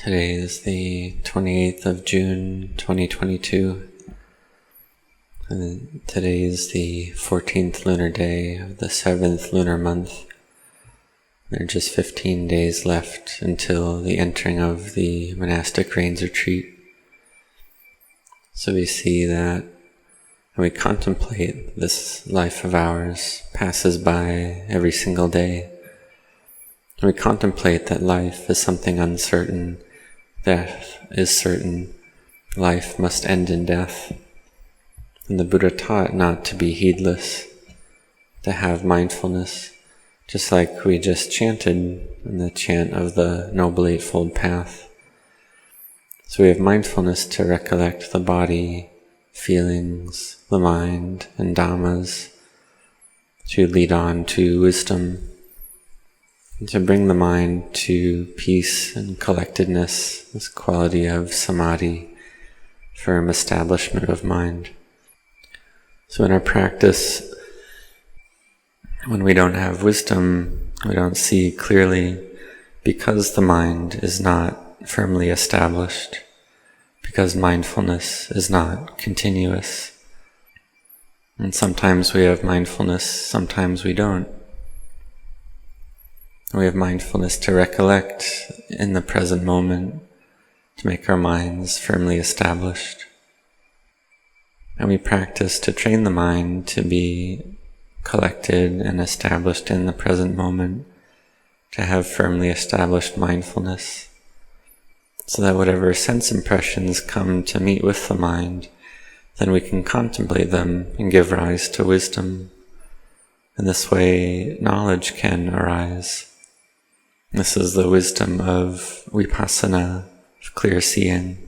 Today is the 28th of June, 2022. And today is the 14th lunar day of the 7th lunar month. There are just 15 days left until the entering of the monastic rains retreat. So we see that when we contemplate this life of ours passes by every single day. We contemplate that life is something uncertain, death is certain, life must end in death. And the Buddha taught not to be heedless, to have mindfulness, just like we just chanted in the chant of the Noble Eightfold Path. So we have mindfulness to recollect the body, feelings, the mind, and dhammas, to lead on to wisdom, and to bring the mind to peace and collectedness, this quality of samadhi, firm establishment of mind. So in our practice, when we don't have wisdom, we don't see clearly, because the mind is not firmly established, because mindfulness is not continuous. And sometimes we have mindfulness, sometimes we don't. We have mindfulness to recollect in the present moment, to make our minds firmly established. And we practice to train the mind to be collected and established in the present moment, to have firmly established mindfulness, so that whatever sense impressions come to meet with the mind, then we can contemplate them and give rise to wisdom. In this way, knowledge can arise. This is the wisdom of vipassana, of clear seeing.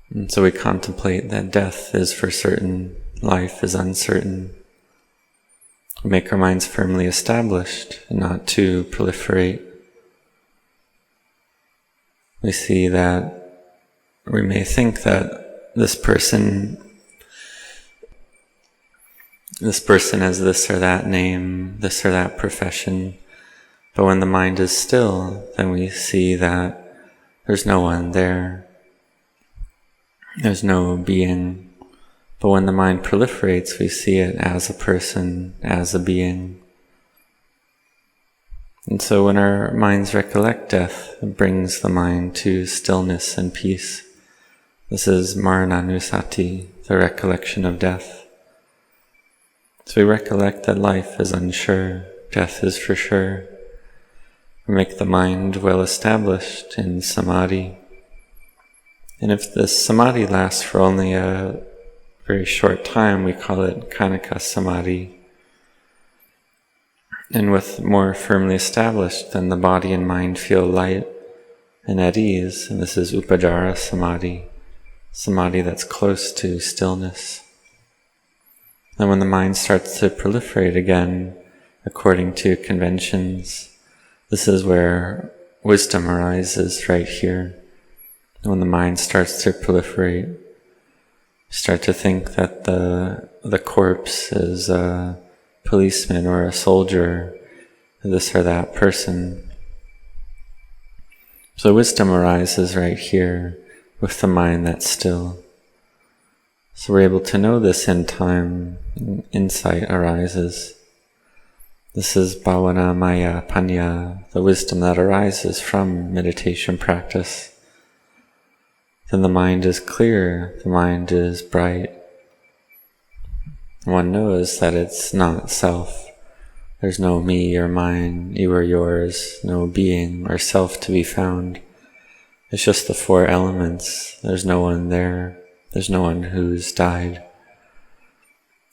And so we contemplate that death is for certain, life is uncertain. We make our minds firmly established and not to proliferate. We see that we may think that this person has this or that name, this or that profession. But when the mind is still, then we see that there's no one there. There's no being. But when the mind proliferates, we see it as a person, as a being. And so when our minds recollect death, it brings the mind to stillness and peace. This is marananusati, the recollection of death. So we recollect that life is unsure, death is for sure. We make the mind well established in samadhi. And if this samadhi lasts for only a very short time, we call it khanika samadhi. And with more firmly established, then the body and mind feel light and at ease. And this is upacara samadhi, samadhi that's close to stillness. And when the mind starts to proliferate again, according to conventions, this is where wisdom arises right here. When the mind starts to proliferate, you start to think that the corpse is a policeman or a soldier, this or that person. So wisdom arises right here with the mind that's still. So we're able to know this in time, insight arises. This is bhavana maya panya, the wisdom that arises from meditation practice. Then the mind is clear, the mind is bright. One knows that it's not self. There's no me or mine, you or yours, no being or self to be found. It's just the four elements. There's no one there. There's no one who's died.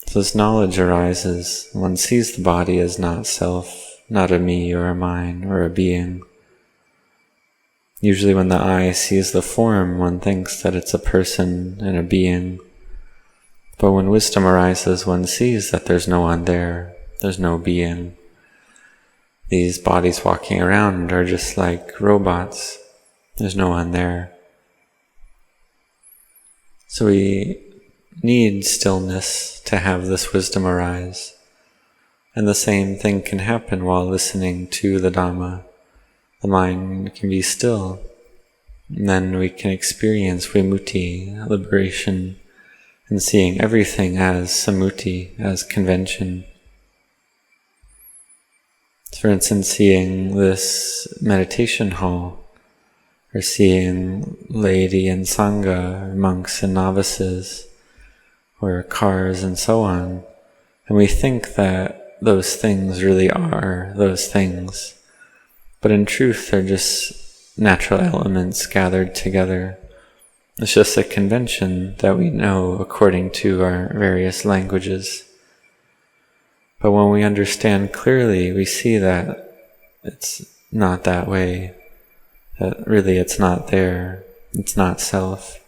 So this knowledge arises. One sees the body as not self, not a me or a mine or a being. Usually when the eye sees the form, one thinks that it's a person and a being. But when wisdom arises, one sees that there's no one there, there's no being. These bodies walking around are just like robots. There's no one there. So we need stillness to have this wisdom arise. And the same thing can happen while listening to the Dhamma. The mind can be still, And then we can experience vimutti, liberation, and seeing everything as samutti, as convention. For instance, seeing this meditation hall, or seeing laity and sangha, or monks and novices, or cars and so on, and we think that those things really are those things, but in truth they're just natural elements gathered together. It's just a convention that we know according to our various languages. But when we understand clearly, we see that it's not that way, that really it's not there, it's not self.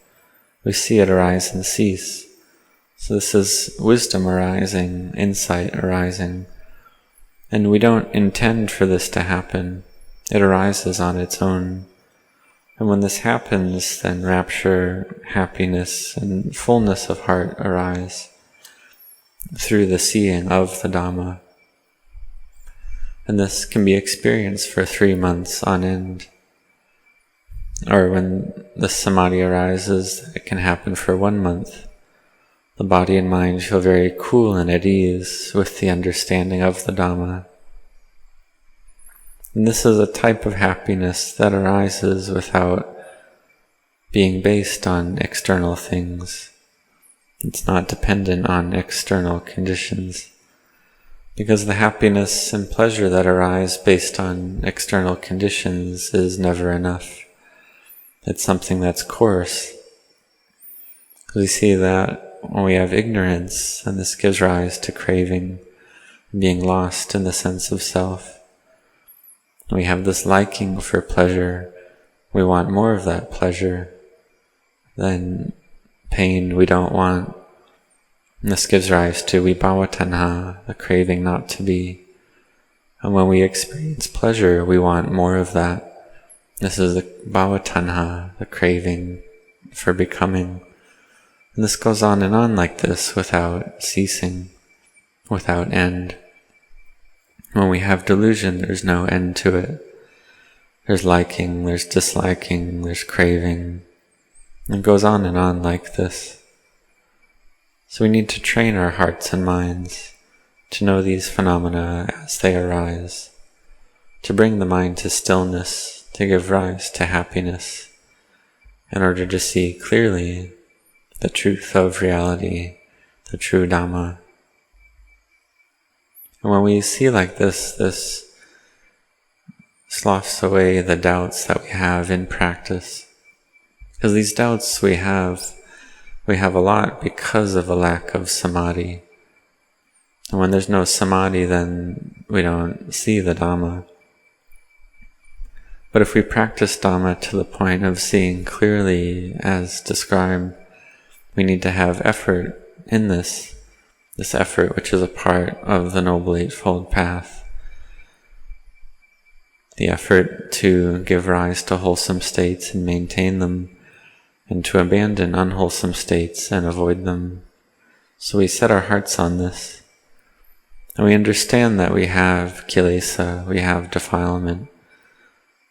We see it arise and cease. So this is wisdom arising, insight arising, and we don't intend for this to happen. It arises on its own. And when this happens, then rapture, happiness, and fullness of heart arise through the seeing of the Dhamma. And this can be experienced for 3 months on end. Or when the samadhi arises, it can happen for 1 month. The body and mind feel very cool and at ease with the understanding of the Dhamma. And this is a type of happiness that arises without being based on external things. It's not dependent on external conditions. Because the happiness and pleasure that arise based on external conditions is never enough. It's something that's coarse. We see that when we have ignorance, and this gives rise to craving, being lost in the sense of self. We have this liking for pleasure. We want more of that pleasure. Then pain we don't want. And this gives rise to vibhava tanha, the craving not to be. And when we experience pleasure, we want more of that. This is the bhava tanha, the craving for becoming. And this goes on and on like this without ceasing, without end. When we have delusion, there's no end to it. There's liking, there's disliking, there's craving. It goes on and on like this. So we need to train our hearts and minds to know these phenomena as they arise, to bring the mind to stillness, to give rise to happiness, in order to see clearly the truth of reality, the true Dhamma. And when we see like this sloughs away the doubts that we have in practice. Because these doubts we have a lot because of a lack of samadhi. And when there's no samadhi, then we don't see the Dhamma. But if we practice Dhamma to the point of seeing clearly as described, we need to have effort in this effort which is a part of the Noble Eightfold Path. The effort to give rise to wholesome states and maintain them, and to abandon unwholesome states and avoid them. So we set our hearts on this, and we understand that we have kilesa, we have defilement.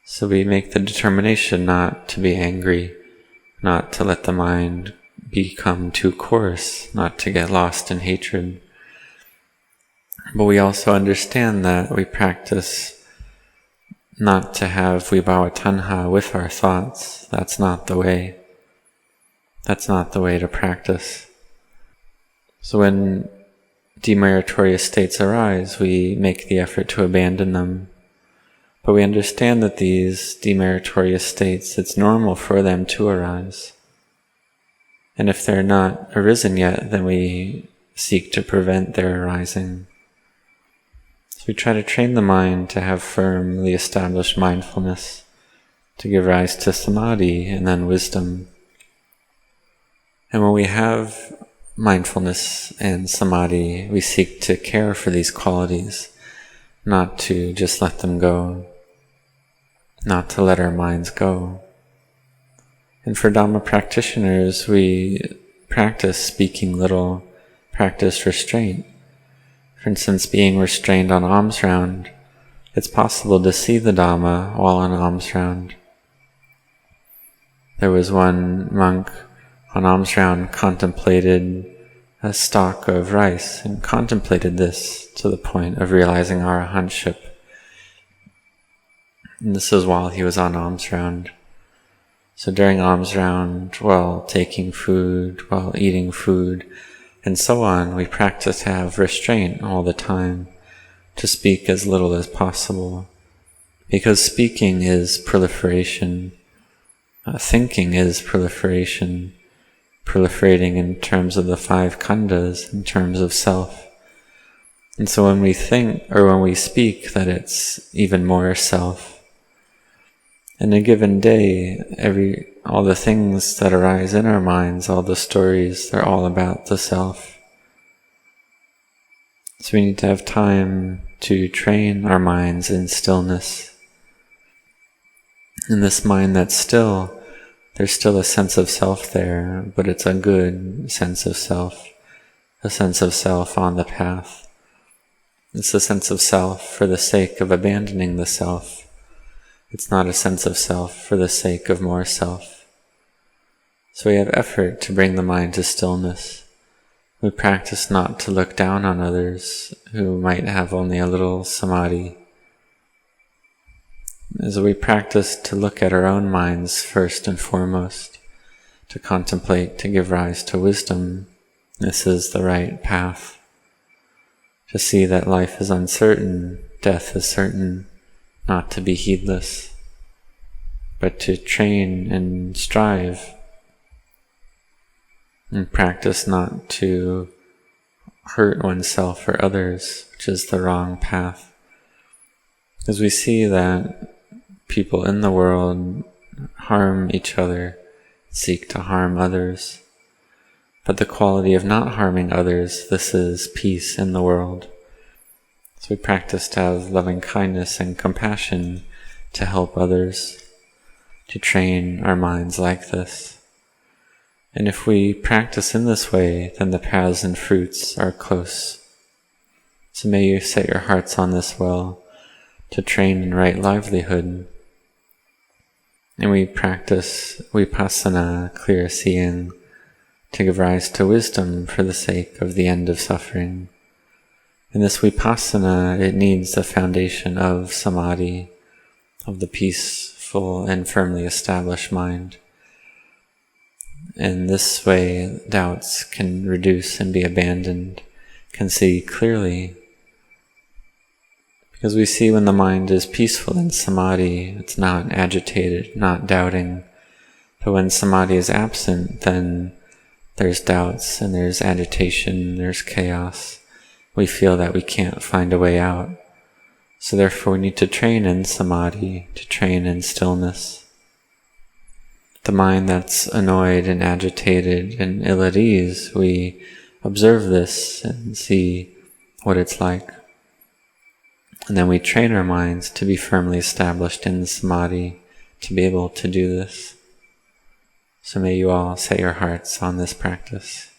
So we make the determination not to be angry, not to let the mind become too coarse, not to get lost in hatred. But we also understand that we practice not to have vibhava tanha with our thoughts. That's not the way. That's not the way to practice. So when demeritorious states arise, we make the effort to abandon them. But we understand that these demeritorious states, it's normal for them to arise. And if they're not arisen yet, then we seek to prevent their arising. So we try to train the mind to have firmly established mindfulness, to give rise to samadhi and then wisdom. And when we have mindfulness and samadhi, we seek to care for these qualities, not to just let them go, not to let our minds go. And for Dhamma practitioners, we practice speaking little, practice restraint. For instance, being restrained on alms round, it's possible to see the Dhamma while on alms round. There was one monk on alms round contemplated a stalk of rice and contemplated this to the point of realizing arahantship. And this was while he was on alms round. So during alms round, while taking food, while eating food, and so on, we practice to have restraint all the time, to speak as little as possible. Because speaking is proliferation, thinking is proliferation, proliferating in terms of the 5 khandhas, in terms of self. And so when we think, or when we speak, that it's even more self. In a given day, all the things that arise in our minds, all the stories, they're all about the self. So we need to have time to train our minds in stillness. In this mind that's still, there's still a sense of self there, but it's a good sense of self, a sense of self on the path. It's a sense of self for the sake of abandoning the self. It's not a sense of self for the sake of more self. So we have effort to bring the mind to stillness. We practice not to look down on others who might have only a little samadhi. As we practice to look at our own minds first and foremost, to contemplate, to give rise to wisdom, this is the right path. To see that life is uncertain, death is certain, not to be heedless, but to train and strive and practice not to hurt oneself or others, which is the wrong path. Because we see that people in the world harm each other, seek to harm others. But the quality of not harming others, this is peace in the world. So we practice to have loving kindness and compassion to help others, to train our minds like this. And if we practice in this way, then the paths and fruits are close. So may you set your hearts on this well, to train in right livelihood. And we practice vipassana, clear seeing, to give rise to wisdom for the sake of the end of suffering. In this vipassana, it needs the foundation of samadhi, of the peaceful and firmly established mind. In this way, doubts can reduce and be abandoned, can see clearly. Because we see when the mind is peaceful in samadhi, it's not agitated, not doubting. But when samadhi is absent, then there's doubts and there's agitation, there's chaos. We feel that we can't find a way out. So therefore we need to train in samadhi, to train in stillness. The mind that's annoyed and agitated and ill at ease, we observe this and see what it's like. And then we train our minds to be firmly established in samadhi, to be able to do this. So may you all set your hearts on this practice.